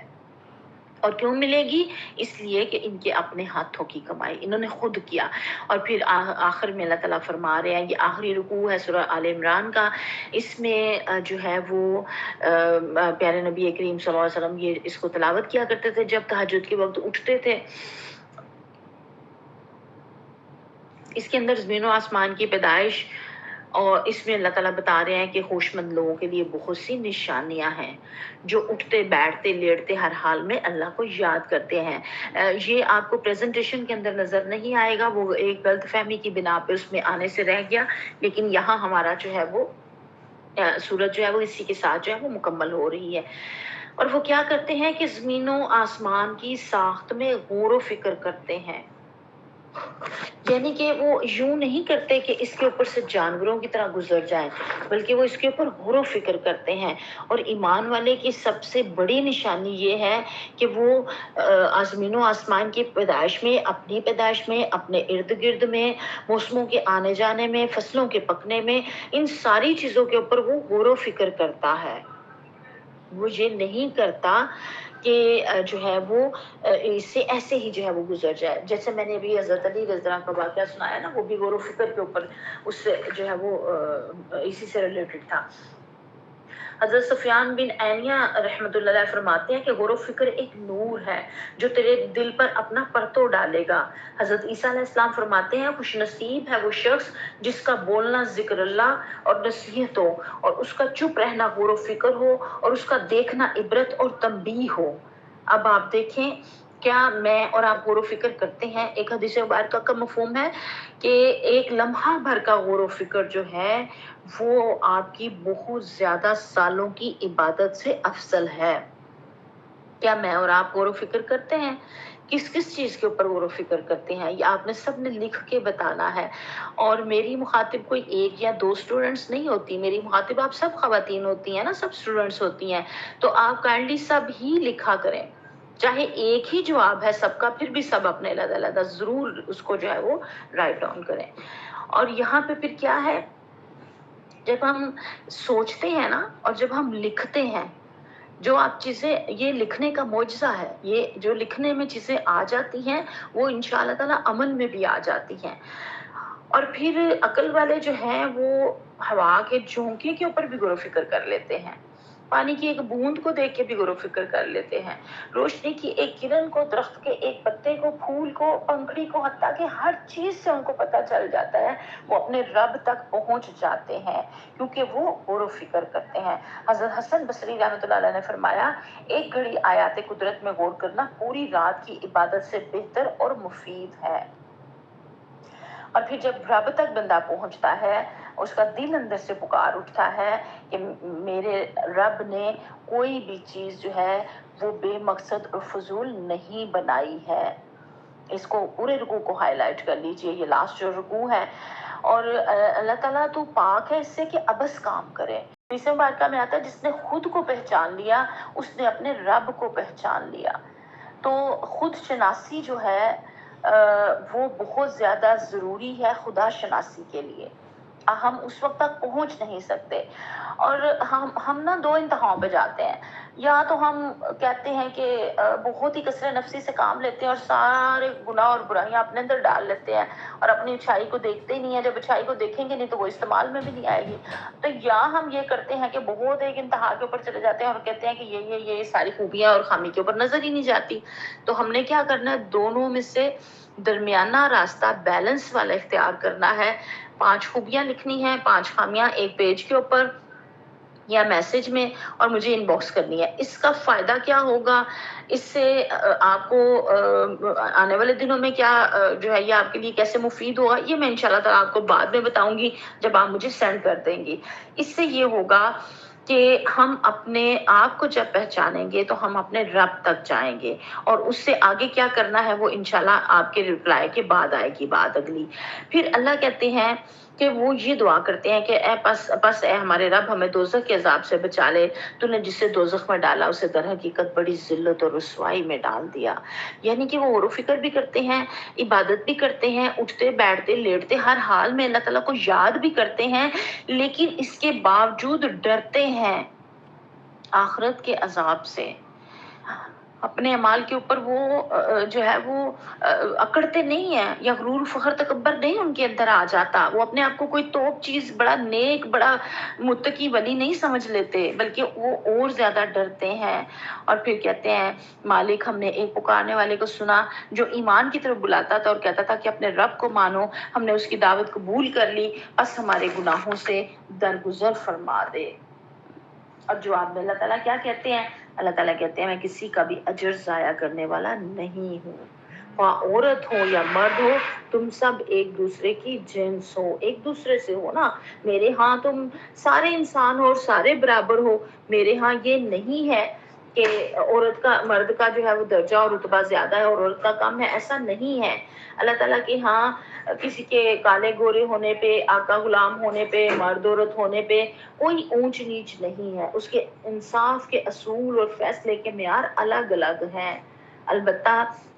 اور کیوں ملے گی؟ اس لیے کہ ان کے اپنے ہاتھوں کی کمائی انہوں نے خود کیا۔ اور پھر آخر میں اللہ تعالیٰ فرما رہے ہیں، یہ آخری رکوع ہے سورہ آل عمران کا، اس میں جو ہے وہ پیارے نبی کریم صلی اللہ علیہ وسلم یہ اس کو تلاوت کیا کرتے تھے جب تہجد کے وقت اٹھتے تھے۔ اس کے اندر زمین و آسمان کی پیدائش، اور اس میں اللہ تعالیٰ بتا رہے ہیں کہ ہوش مند لوگوں کے لیے بہت سی نشانیاں ہیں، جو اٹھتے بیٹھتے لیٹتے ہر حال میں اللہ کو یاد کرتے ہیں۔ یہ آپ کو پریزنٹیشن کے اندر نظر نہیں آئے گا، وہ ایک غلط فہمی کی بنا پہ اس میں آنے سے رہ گیا، لیکن یہاں ہمارا جو ہے وہ سورج جو ہے وہ اسی کے ساتھ جو ہے وہ مکمل ہو رہی ہے۔ اور وہ کیا کرتے ہیں کہ زمین و آسمان کی ساخت میں غور و فکر کرتے ہیں، یعنی کہ وہ یوں نہیں کرتے کہ اس کے اوپر سے جانوروں کی طرح گزر جائیں، بلکہ وہ اس کے اوپر غور و فکر کرتے ہیں۔ اور ایمان والے کی سب سے بڑی نشانی یہ ہے کہ وہ زمین و آسمان کی پیدائش میں، اپنی پیدائش میں، اپنے ارد گرد میں، موسموں کے آنے جانے میں، فصلوں کے پکنے میں، ان ساری چیزوں کے اوپر وہ غور و فکر کرتا ہے۔ وہ یہ نہیں کرتا کہ جو ہے وہ اس سے ایسے ہی جو ہے وہ گزر جائے، جیسے میں نے ابھی حضرت علی رضی اللہ عنہ کا واقعہ سنایا نا، وہ بھی غور و فکر کے اوپر اس سے جو ہے وہ اسی سے ریلیٹڈ تھا۔ حضرت سفیان بن عینیہ رحمۃ اللہ علیہ فرماتے ہیں کہ غور و فکر ایک نور ہے جو تیرے دل پر اپنا پرتو ڈالے گا۔ حضرت عیسیٰ علیہ السلام فرماتے ہیں خوش نصیب ہے وہ شخص جس کا بولنا ذکر اللہ اور نصیحت ہو، اور اس کا چپ رہنا غور و فکر ہو، اور اس کا دیکھنا عبرت اور تنبیہ ہو۔ اب آپ دیکھیں، کیا میں اور آپ غور و فکر کرتے ہیں؟ ایک حدیث مبارکہ کا مفہوم ہے کہ ایک لمحہ بھر کا غور و فکر جو ہے وہ آپ کی بہت زیادہ سالوں کی عبادت سے افضل ہے۔ क्या मैं और आप गौर व फिक्र करते हैं? किस किस चीज के ऊपर गौर व फिक्र करते हैं, ये आपने सबने लिख के बताना है। और मेरी मुखातिब कोई एक या दो स्टूडेंट्स नहीं होती, मेरी मुखातिब आप सब खवातीन होती हैं ना, सब स्टूडेंट्स होती हैं। तो आप काइंडली सब ही लिखा करें, चाहे एक ही जवाब है सबका, फिर भी सब अपने अलग-अलग जरूर उसको जो है वो राइट डाउन करें। और यहाँ पे फिर क्या है, जब हम सोचते हैं ना और जब हम लिखते हैं, जो आप चीजें, ये लिखने का मौजज़ा है, ये जो लिखने में चीजें आ जाती हैं वो इंशाअल्लाह ताला अमल में भी आ जाती हैं। और फिर अकल वाले जो हैं वो हवा के झोंके के ऊपर भी गौर फिक्र कर लेते हैं, पानी की एक बूंद को देख के भी गौर फिक्र कर लेते हैं, रोशनी की एक किरण को, दरख्त के एक पत्ते को, फूल को, पंखड़ी को, हत्ता कि हर चीज से उनको पता चल जाता है, वो अपने रब तक पहुंच जाते हैं क्योंकि वो गौर फिक्र करते हैं। हजरत हसन बसरी रहमतुल्लाह अलैह ने फरमाया, एक घड़ी आयात कुदरत में गौर करना पूरी रात की इबादत से बेहतर और मुफीद है। और फिर जब रब तक बंदा पहुंचता है, उसका दिल अंदर से पुकार उठता है कि मेरे रब ने कोई भी चीज जो है वो बेमकसद और फजूल नहीं बनाई है। इसको पूरे रुकू को हाईलाइट कर लीजिए, ये लास्ट जो रुकू है। और अल्लाह ताला तो पाक है इससे कि अबस काम करे। तीसरे बारका में आता है, जिसने खुद को पहचान लिया उसने अपने रब को पहचान लिया। तो खुद शनासी जो है वो बहुत ज्यादा जरूरी है खुदा शनासी के लिए। हम उस वक्त तक पहुंच नहीं सकते। और हम ना दो इंतहाओं पे जाते हैं, या तो हम कहते हैं कि बहुत ही कसरे नफसी से काम लेते हैं और सारे गुनाह और बुराइयां अपने अंदर डाल लेते हैं और अपनी अच्छाई को देखते ही नहीं है, जब अच्छाई को देखेंगे नहीं तो वो इस्तेमाल में भी नहीं आएगी। तो या हम ये करते हैं कि बहुत एक इंतहा के ऊपर चले जाते हैं और कहते हैं कि ये सारी खूबियां और खामी के ऊपर नजर ही नहीं जाती। तो हमने क्या करना है, दोनों में से दरमियाना रास्ता, बैलेंस वाला इख्तियार करना है। 5 खूबियां लिखनी है, 5 खामियां एक पेज के ऊपर या मैसेज में, और मुझे इनबॉक्स करनी है। इसका फायदा क्या होगा, इससे आपको आने वाले दिनों में क्या जो है ये आपके लिए कैसे मुफीद होगा, ये मैं इंशाल्लाह ताला आपको बाद में बताऊंगी जब आप मुझे सेंड कर देंगी। इससे ये होगा कि हम अपने आप को जब पहचानेंगे तो हम अपने रब तक जाएंगे, और उससे आगे क्या करना है वो इंशाल्लाह आपके रिप्लाई के बाद आएगी बात अगली। फिर अल्लाह कहते हैं कि वो ये दुआ करते हैं कि ए हमारे रब, हमें दोज़ख के अजाब से बचा ले, तूने जिसे दोज़ख में डाला उसे दर हकीकत बड़ी जिल्लत और रुसवाई में डाल दिया। यानी कि वो गौर फिक्र भी करते हैं, इबादत भी करते हैं, उठते बैठते लेटते हर हाल में अल्लाह ताला को याद भी करते हैं, लेकिन इसके बावजूद डरते हैं आखिरत के अजाब से। अपने अमाल के ऊपर वो जो है वो अकड़ते नहीं है, या गुरूर फखर तकब्बर नहीं उनके अंदर आ जाता। वो अपने आप को कोई तोप चीज, बड़ा नेक, बड़ा मुत्तकी वली नहीं समझ लेते, बल्कि वो और ज्यादा डरते हैं। और फिर कहते हैं, मालिक हमने एक पुकारने वाले को सुना जो ईमान की तरफ बुलाता था और कहता था कि अपने रब को मानो, हमने उसकी दावत कबूल कर ली, बस हमारे गुनाहों से दरगुजर फरमा दे। और जवाब में अल्लाह ताला क्या कहते हैं, अल्लाह ताला कहते हैं, मैं किसी का भी अजर जाया करने वाला नहीं हूँ। औरत हो या मर्द हो, तुम सब एक दूसरे की जिन्स हो, एक दूसरे से हो ना। मेरे यहाँ तुम सारे इंसान हो और सारे बराबर हो। मेरे यहाँ ये नहीं है कि औरत का, मर्द का जो है वो दर्जा और रुतबा ज्यादा है और औरत का कम है, ऐसा नहीं है। अल्लाह ताला के यहाँ किसी के काले गोरे होने पे, आका गुलाम होने पे, मर्द औरत होने पे कोई ऊंच नीच नहीं है। उसके इंसाफ के असूल और फैसले के मेयार अलग अलग हैं। अलबत्ता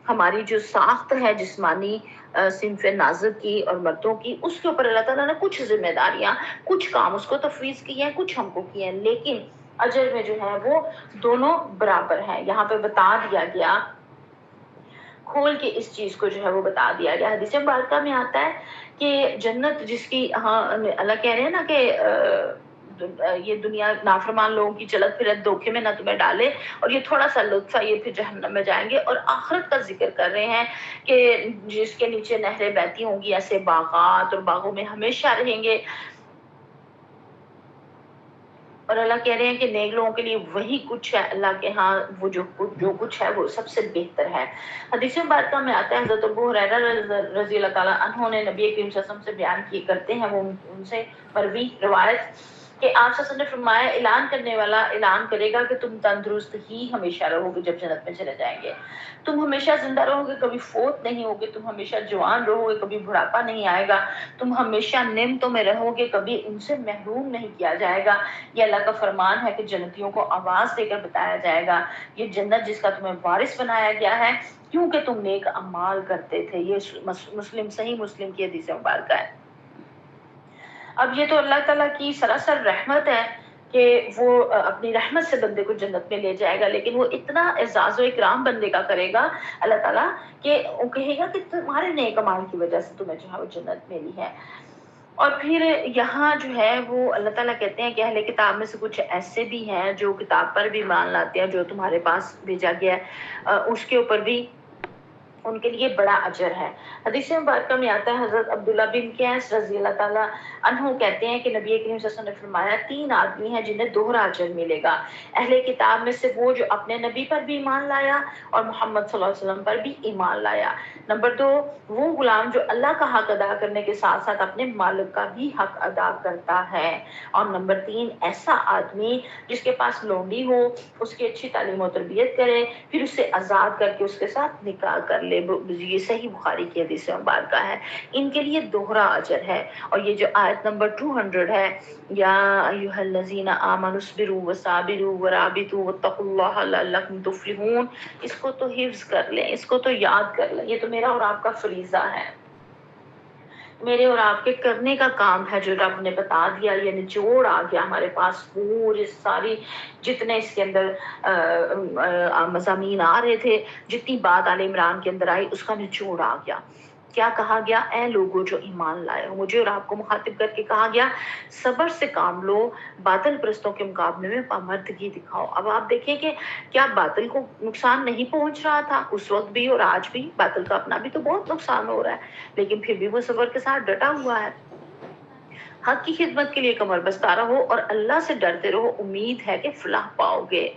हमारी जो साख्त है जिस्मानी सिंफ नाज़िक की और मर्दों की, उसके ऊपर अल्लाह ताला ने कुछ जिम्मेदारियां, कुछ काम उसको तफवीज किए हैं, कुछ हमको किए हैं, लेकिन अजर में जो है वो दोनों बराबर हैं। यहाँ पे बता दिया गया, खोल के इस चीज को जो है वो बता दिया गया। हदीस मुबारका में आता है कि जन्नत जिसकी, हाँ अल्लाह कह रहे हैं ना कि ये दुनिया नाफरमान लोगों की चलत फिरत धोखे में ना तुम्हें डाले, और ये थोड़ा सा लुत्फ है, ये फिर जहन्नम में जाएंगे। और आखिरत का जिक्र कर रहे हैं कि जिसके नीचे नहरें बहती होंगी, ऐसे बागात और बागों में हमेशा रहेंगे। और अल्लाह कह रहे हैं कि नेक लोगों के लिए वही कुछ है, अल्लाह के यहाँ वो जो कुछ है वो सबसे बेहतर है। हदीस मुबारका में आता है, हज़रत अबू हुरैरा रज़ी अल्लाह ताला अन्हु ने नबी करीम सल्लल्लाहु अलैहि वसल्लम से बयान किए करते हैं, वो उनसे मरवी रिवायत کہ آپ صلی اللہ علیہ وسلم نے فرمایا اعلان کرنے والا اعلان کرے گا کہ تم تندرست ہی ہمیشہ رہو گے جب جنت میں چلے جائیں گے، تم ہمیشہ زندہ رہو گے، کبھی فوت نہیں ہوگے، تم ہمیشہ جوان رہو گے، کبھی بڑھاپا نہیں آئے گا، تم ہمیشہ نعمتوں میں رہو گے، کبھی ان سے محروم نہیں کیا جائے گا۔ یہ اللہ کا فرمان ہے کہ جنتیوں کو آواز دے کر بتایا جائے گا یہ جنت جس کا تمہیں وارث بنایا گیا ہے کیونکہ تم نیک اعمال کرتے تھے۔ یہ مسلم صحیح مسلم کی حدیث مبارکہ ہے۔ اب یہ تو اللہ تعالیٰ کی سراسر رحمت ہے کہ وہ اپنی رحمت سے بندے کو جنت میں لے جائے گا، لیکن وہ اتنا اعزاز و اکرام بندے کا کرے گا اللہ تعالیٰ کہ وہ کہے گا کہ تمہارے نیک اعمال کی وجہ سے تمہیں جو ہے وہ جنت ملی ہے۔ اور پھر یہاں جو ہے وہ اللہ تعالیٰ کہتے ہیں کہ اہل کتاب میں سے کچھ ایسے بھی ہیں جو کتاب پر بھی مان لاتے ہیں، جو تمہارے پاس بھیجا گیا ہے اس کے اوپر بھی ان کے لیے بڑا اجر ہے۔ حدیث مبارکہ میں آتا ہے، حضرت عبداللہ بن قیس رضی اللہ تعالیٰ عنہ کہتے ہیں کہ نبی کریم صلی اللہ علیہ وسلم نے فرمایا 3 آدمی ہیں جنہیں دوہرا اجر ملے گا۔ اہل کتاب میں سے وہ جو اپنے نبی پر بھی ایمان لایا اور محمد صلی اللہ علیہ وسلم پر بھی ایمان لایا۔ نمبر 2 وہ غلام جو اللہ کا حق ادا کرنے کے ساتھ ساتھ اپنے مالک کا بھی حق ادا کرتا ہے۔ اور نمبر 3 ایسا آدمی جس کے پاس لونڈی ہو، اس کی اچھی تعلیم و تربیت کرے، پھر اسے آزاد کر کے اس کے ساتھ نکاح کر لے۔ یہ صحیح بخاری کی حدیث مبارکہ ہے۔ ان کے لیے دوہرا اجر ہے۔ اور یہ جو آیت نمبر 200 ہے، یا ایھا الذین آمنوا اصبروا وصابروا ورابطوا واتقوا اللہ لعلکم تفلحون، اس کو تو حفظ کر لیں، اس کو تو یاد کر لیں۔ یہ تو میرا اور آپ کا فریضہ ہے، میرے اور آپ کے کرنے کا کام ہے جو رب نے بتا دیا۔ یہ نچوڑ آ گیا ہمارے پاس، پوری ساری جتنے اس کے اندر مضامین آ رہے تھے، جتنی بات آل عمران کے اندر آئی، اس کا نچوڑ آ گیا۔ کیا کہا گیا؟ اے لوگوں جو ایمان لائے ہو، مجھے اور آپ کو مخاطب کر کے کہا گیا صبر سے کام لو، باطل پرستوں کے مقابلے میں پامردگی دکھاؤ۔ اب آپ دیکھیں کہ کیا باطل کو نقصان نہیں پہنچ رہا تھا اس وقت بھی اور آج بھی؟ باطل کا اپنا بھی تو بہت نقصان ہو رہا ہے، لیکن پھر بھی وہ صبر کے ساتھ ڈٹا ہوا ہے۔ حق کی خدمت کے لیے کمر بستہ رہو اور اللہ سے ڈرتے رہو، امید ہے کہ فلاح پاؤ گے۔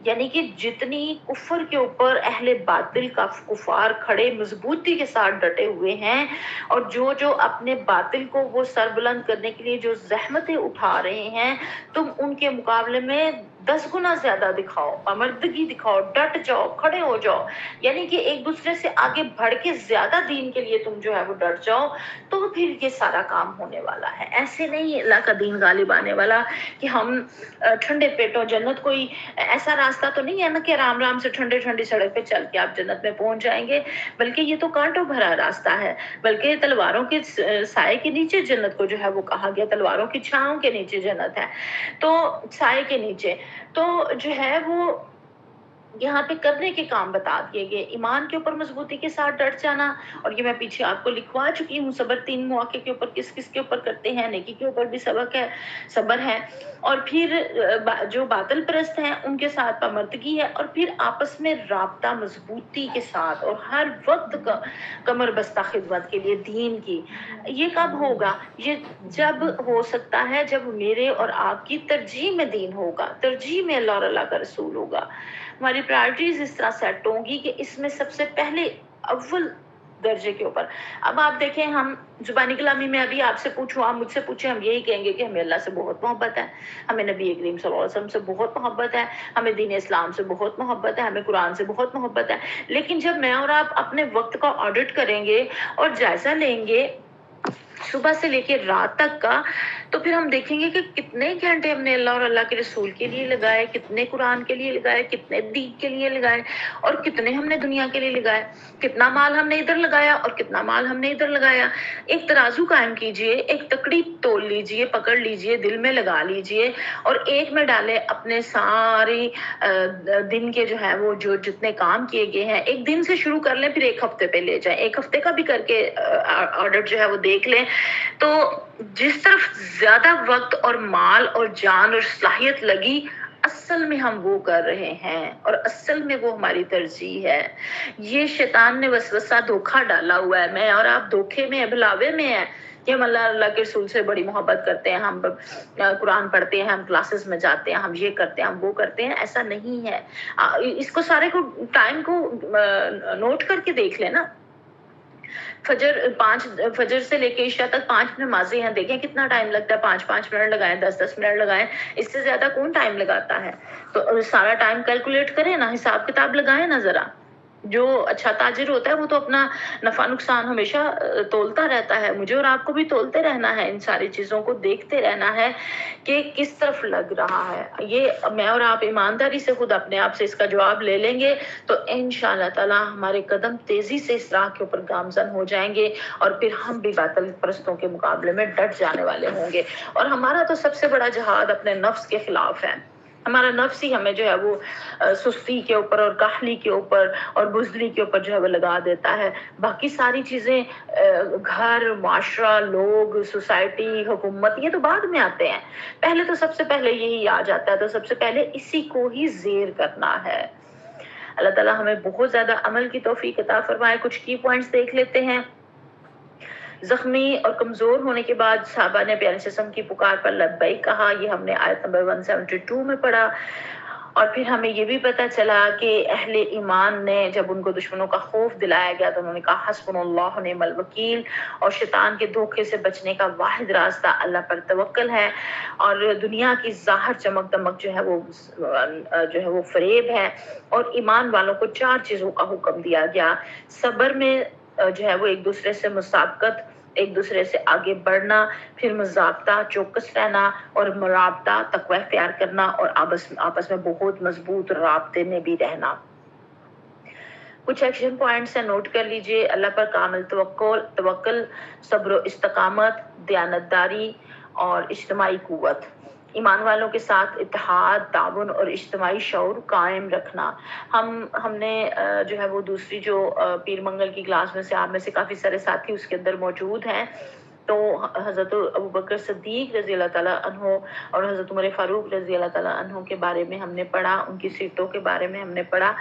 یعنی کہ جتنی کفر کے اوپر اہل باطل کا کفار کھڑے مضبوطی کے ساتھ ڈٹے ہوئے ہیں، اور جو اپنے باطل کو وہ سربلند کرنے کے لیے جو زحمتیں اٹھا رہے ہیں، تم ان کے مقابلے میں 10 گنا زیادہ دکھاؤ، پامردگی دکھاؤ، ڈٹ جاؤ، کھڑے ہو جاؤ۔ یعنی کہ ایک دوسرے سے آگے بڑھ کے زیادہ دین کے لیے تم جو ہے وہ ڈٹ جاؤ، تو پھر یہ سارا کام ہونے والا ہے۔ ایسے نہیں اللہ کا دین غالب آنے والا کہ ہم ٹھنڈے پیٹوں جنت، کوئی ایسا راستہ تو نہیں ہے نا کہ آرام آرام سے ٹھنڈی سڑک پہ چل کے آپ جنت میں پہنچ جائیں گے، بلکہ یہ تو کانٹوں بھرا راستہ ہے، بلکہ تلواروں کے سائے کے نیچے جنت کو جو ہے وہ کہا گیا، تلواروں کی چھاؤں کے نیچے جنت ہے، تو سائے کے نیچے تو جو ہے وہ یہاں پہ کرنے کے کام بتا دیے گئے، ایمان کے اوپر مضبوطی کے ساتھ ڈٹ جانا، اور یہ میں پیچھے آپ کو لکھوا چکی ہوں، صبر 3 مواقع کے اوپر کس کس کے اوپر کرتے ہیں، نیکی کے اوپر بھی صبر ہے، اور پھر جو باطل پرست ہیں ان کے ساتھ پامردگی ہے، اور پھر آپس میں رابطہ مضبوطی کے ساتھ اور ہر وقت کمر بستہ خدمت کے لیے دین کی۔ یہ کب ہوگا؟ یہ جب ہو سکتا ہے جب میرے اور آپ کی ترجیح میں دین ہوگا، ترجیح میں اللہ اور اللہ کا رسول ہوگا، ہماری پرائرٹیز اس طرح سیٹ ہوں گی کہ اس میں سب سے پہلے اول درجے کے اوپر۔ اب آپ دیکھیں، ہم زبانی کلامی میں ابھی آپ سے پوچھوں، آپ مجھ سے پوچھیں، ہم یہی کہیں گے کہ ہمیں اللہ سے بہت محبت ہے، ہمیں نبی کریم صلی اللہ علیہ وسلم سے بہت محبت ہے، ہمیں دین اسلام سے بہت محبت ہے، ہمیں قرآن سے بہت محبت ہے۔ لیکن جب میں اور آپ اپنے وقت کا آڈٹ کریں گے اور جائزہ لیں گے صبح سے لے کے رات تک کا، تو پھر ہم دیکھیں گے کہ کتنے گھنٹے ہم نے اللہ اور اللہ کے رسول کے لیے لگائے، کتنے قرآن کے لیے لگائے، کتنے دین کے لیے لگائے، اور کتنے ہم نے دنیا کے لیے لگائے، کتنا مال ہم نے ادھر لگایا اور کتنا مال ہم نے ادھر لگایا۔ ایک ترازو قائم کیجئے، ایک تکڑی تول لیجئے، پکڑ لیجئے، دل میں لگا لیجئے، اور ایک میں ڈالے اپنے ساری دن کے جو ہے وہ جو جتنے کام کیے گئے ہیں، ایک دن سے شروع کر لیں، پھر ایک ہفتے پہ لے جائیں، ایک ہفتے کا بھی کر کے آرڈر جو ہے وہ دیکھ لیں، تو جس طرف زیادہ وقت اور مال اور جان اور صلاحیت لگی، اصل میں ہم وہ کر رہے ہیں اور اصل میں وہ ہماری ترجیح ہے۔ یہ شیطان نے وسوسہ دھوکہ ڈالا ہوا ہے، میں اور آپ دھوکے میں بھلاوے میں ہیں کہ ہم اللہ کے رسول سے بڑی محبت کرتے ہیں، ہم قرآن پڑھتے ہیں، ہم کلاسز میں جاتے ہیں، ہم یہ کرتے ہیں، ہم وہ کرتے ہیں۔ ایسا نہیں ہے۔ اس کو سارے کو ٹائم کو نوٹ کر کے دیکھ لینا، फजर से लेके इशा तक 5 नमाजें हैं, देखें कितना टाइम लगता है, 5-5 मिनट लगाएं, 10-10 मिनट लगाएं, इससे ज्यादा कौन टाइम लगाता है? तो सारा टाइम कैलकुलेट करें ना, हिसाब किताब लगाएं ना जरा। जो अच्छा ताजिर होता है वो तो अपना नफा नुकसान हमेशा तोलता रहता है, मुझे और आपको भी तोलते रहना है, इन सारी चीजों को देखते रहना है कि किस तरफ लग रहा है। ये मैं और आप ईमानदारी से खुद अपने आप से इसका जवाब ले लेंगे तो इंशाअल्लाह ताला हमारे कदम तेजी से इस राह के ऊपर गामजन हो जाएंगे और फिर हम भी बातिल परस्तों के मुकाबले में डट जाने वाले होंगे। और हमारा तो सबसे बड़ा जिहाद अपने नफ्स के खिलाफ है। हमारा नफ्स ही हमें जो है वो सुस्ती के ऊपर और काहली के ऊपर और बुज़दिली के ऊपर जो है वो लगा देता है। बाकी सारी चीजें घर, माशरा, लोग, सोसाइटी, हुकूमत, ये तो बाद में आते हैं, पहले तो सबसे पहले यही आ जाता है, तो सबसे पहले इसी को ही ज़ेर करना है। अल्लाह ताला हमें बहुत ज्यादा अमल की तौफीक अता फरमाए। कुछ की पॉइंट्स देख लेते हैं। जख्मी और कमजोर होने के बाद साहबा ने प्यारे सिस्टम की पुकार पर लब्बैक कहा, ये हमने आयत नंबर 172 में पढ़ा। और फिर हमें ये भी पता चला कि अहले ईमान ने जब उनको दुश्मनों का खौफ दिलाया गया तो उन्होंने कहा हस्बुनल्लाह व निअमल वकील, और शैतान के धोखे से बचने का वाहिद रास्ता अल्लाह पर तवक्कल है। और दुनिया की ज़ाहिर चमक दमक जो है वो फरेब है। और ईमान वालों को 4 चीज़ों का हुक्म दिया गया। सब्र में जो है वो एक दूसरे से मुसाबकत, एक दूसरे से आगे बढ़ना, फिर मुज़ाबता, चौकस रहना, और मुराबता, तकवा इख्तियार करना, और आपस में बहुत मजबूत राबते में भी रहना। कुछ एक्शन पॉइंट्स हैं, नोट कर लीजिए। अल्लाह पर कामिल तवक्कुल, सब्र, इस्तकामत, दयानतदारी और इज्तिमाई कुव्वत। ईमान वालों के साथ इत्तेहाद, ताउन और इज्तिमाई शऊर कायम रखना। हमने जो है वो दूसरी जो पीर मंगल की क्लास में से आप में से काफ़ी सारे साथी उसके अंदर मौजूद हैं। तो हज़रत अबू बकर सिद्दीक रज़ी अल्लाह ताला अन्हो और हज़रत उमर फारूक रज़ी अल्लाह ताला अन्हो के बारे में हमने पढ़ा, उनकी सीटों के बारे में हमने पढ़ा।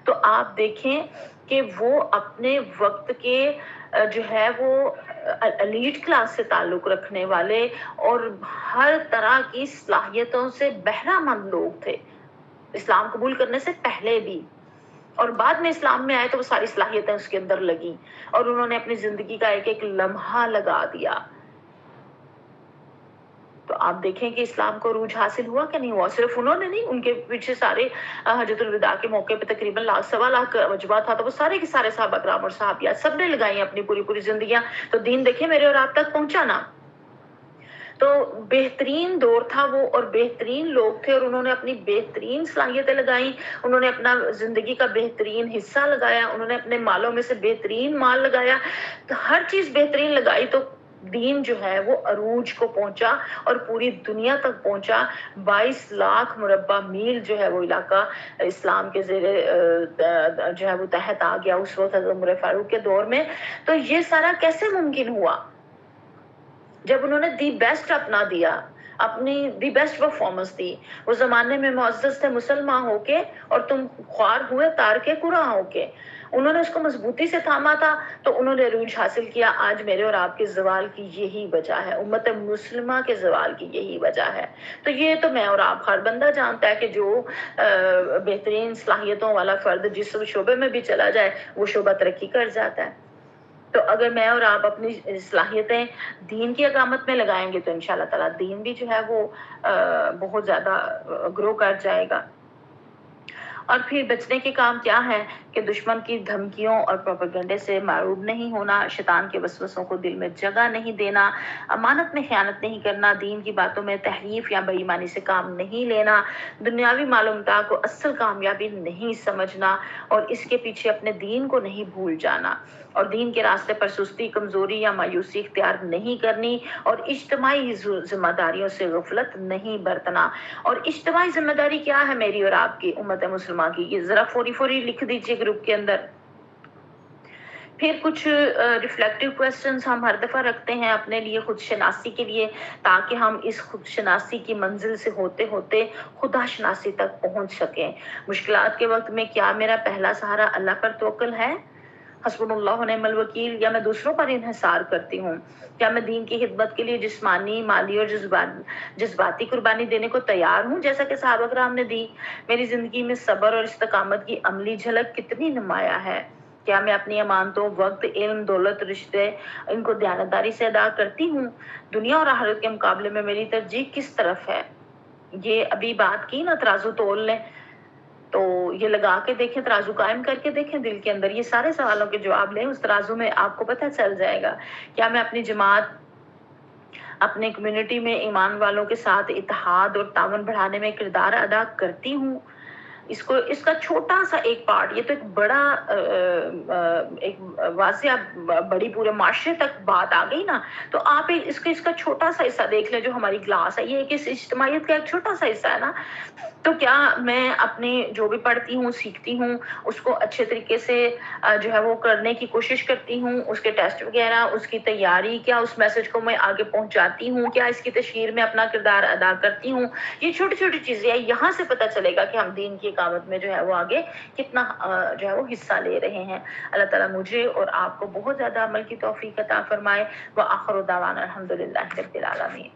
तो आप देखें कि वो अपने वक्त के जो है वो एलीट क्लास से ताल्लुक रखने वाले और हर तरह की सलाहियतों से बहरामंद लोग थे, इस्लाम कबूल करने से पहले भी, और बाद में इस्लाम में आए तो वो सारी सलाहियतें उसके अंदर लगी और उन्होंने अपनी जिंदगी का एक एक लम्हा लगा दिया। तो आप देखें कि इस्लाम को रूज हासिल हुआ कि नहीं हुआ। सिर्फ उन्होंने नहीं, उनके पीछे सारे हजरतुल विदा के मौके पे तकरीबन 1.25 लाख वजबा था, तो वो सारे के सारे सहाबा किराम और सहाबियात सबने लगाई अपनी पूरी पूरी जिंदगियां। तो दीन देखें मेरे और आप तक पहुंचा ना। तो बेहतरीन दौर था वो और बेहतरीन लोग थे और उन्होंने अपनी बेहतरीन सलाहियतें लगाई, उन्होंने अपना जिंदगी का बेहतरीन हिस्सा लगाया, उन्होंने अपने मालों में से बेहतरीन माल लगाया, तो हर चीज बेहतरीन लगाई, तो दीन जो है वो अरूज को पहुंचा और पूरी दुनिया तक पहुंचा। 22 लाख मुरब्बा मील जो है वो इलाका इस्लाम के ज़ेरे जो है वो तहत आ गया उस वक्त हज़रत उमर फारूक के दौर में। तो ये सारा कैसे मुमकिन हुआ? जब उन्होंने दी बेस्ट अपना दिया, अपनी दी बेस्ट परफॉर्मेंस दी। उस जमाने में मुअज़्ज़ज़ थे मुसलमान होके और तुम ख्वार हुए तार के कुरान होके। उन्होंने उसको मजबूती से थामा था तो उन्होंने अरूज हासिल किया। आज मेरे और आपके ज़वाल की यही वजह है, उम्मत मुस्लिमा के ज़वाल की यही वजह है। तो ये तो मैं और आप हर बंदा जानता है कि जो बेहतरीन सलाहियतों वाला फर्द जिस शोबे में भी चला जाए वो शोबा तरक्की कर जाता है। तो अगर मैं और आप अपनी सलाहियतें दीन की अकामत में लगाएंगे तो इंशाल्लाह ताला दीन भी जो है वो बहुत ज़्यादा ग्रो कर जाएगा। और फिर बचने के काम क्या है कि दुश्मन की धमकियों और प्रोपेगेंडे से मारूब नहीं होना, शैतान के वसवसों को दिल में जगह नहीं देना, अमानत में खयानत नहीं करना, दीन की बातों में तहरीफ या बेईमानी से काम नहीं लेना, दुनियावी मालूमता को असल कामयाबी नहीं समझना और इसके पीछे अपने दीन को नहीं भूल जाना, और दीन के रास्ते पर सुस्ती, कमजोरी या मायूसी इख्तियार नहीं करनी, और इज्तिमाई जिम्मेदारियों से गफलत नहीं बरतना। और इज्तिमाई जिम्मेदारी क्या है मेरी और आपकी उम्मत मुसलमा की, ये जरा फौरी फौरी लिख दीजिए ग्रुप के अंदर। फिर कुछ रिफ्लेक्टिव क्वेश्चंस हम हर दफ़ा रखते हैं अपने लिए, खुद शनासी के लिए, ताकि हम इस खुद शनासी की मंजिल से होते होते खुदा शनासी तक पहुंच सकें। मुश्किलात के वक्त में क्या मेरा पहला सहारा अल्लाह पर तवक्कुल है, हस्बुनल्लाह व निअमल वकील, या मैं दूसरों पर इन्हिसार करती हूँ? क्या मैं दीन की खिदमत के लिए जिस्मानी, माली और जज्बाती कुर्बानी देने को तैयार हूँ जैसा कि सहाबा किराम ने दी? मेरी जिंदगी में सब्र और इस्तकामत की अमली झलक कितनी नुमाया है? کیا میں اپنی امانتوں وقت علم دولت رشتے ان کو دیانتداری سے ادا کرتی ہوں؟ دنیا اور آخرت کے مقابلے میں میری ترجیح کس طرف ہے؟ یہ ابھی بات کی نا ترازو تول لیں، تو یہ لگا کے دیکھیں، ترازو قائم کر کے دیکھیں دل کے اندر، یہ سارے سوالوں کے جواب لیں، اس ترازو میں آپ کو پتہ چل جائے گا کیا میں اپنی جماعت اپنے کمیونٹی میں ایمان والوں کے ساتھ اتحاد اور تعاون بڑھانے میں کردار ادا کرتی ہوں؟ اس کا چھوٹا سا ایک پارٹ، یہ تو ایک بڑا ایک واضح بڑی پورے معاشرے تک بات آ گئی نا، تو آپ اس کا چھوٹا سا حصہ دیکھ لیں جو ہماری کلاس ہے، یہ ایک اجتماعیت کا ایک چھوٹا سا حصہ ہے نا، تو کیا میں اپنی جو بھی پڑھتی ہوں سیکھتی ہوں اس کو اچھے طریقے سے جو ہے وہ کرنے کی کوشش کرتی ہوں، اس کے ٹیسٹ وغیرہ، اس کی تیاری، کیا اس میسج کو میں آگے پہنچاتی ہوں، کیا اس کی تشہیر میں اپنا کردار ادا کرتی ہوں؟ یہ چھوٹی چھوٹی چیزیں ہیں، یہاں سے پتہ چلے گا کہ ہم دین کی اقامت میں جو ہے وہ آگے کتنا جو ہے وہ حصہ لے رہے ہیں۔ اللہ تعالیٰ مجھے اور آپ کو بہت زیادہ عمل کی توفیق عطا فرمائے۔ وآخر دعوانا الحمدللہ رب العالمین۔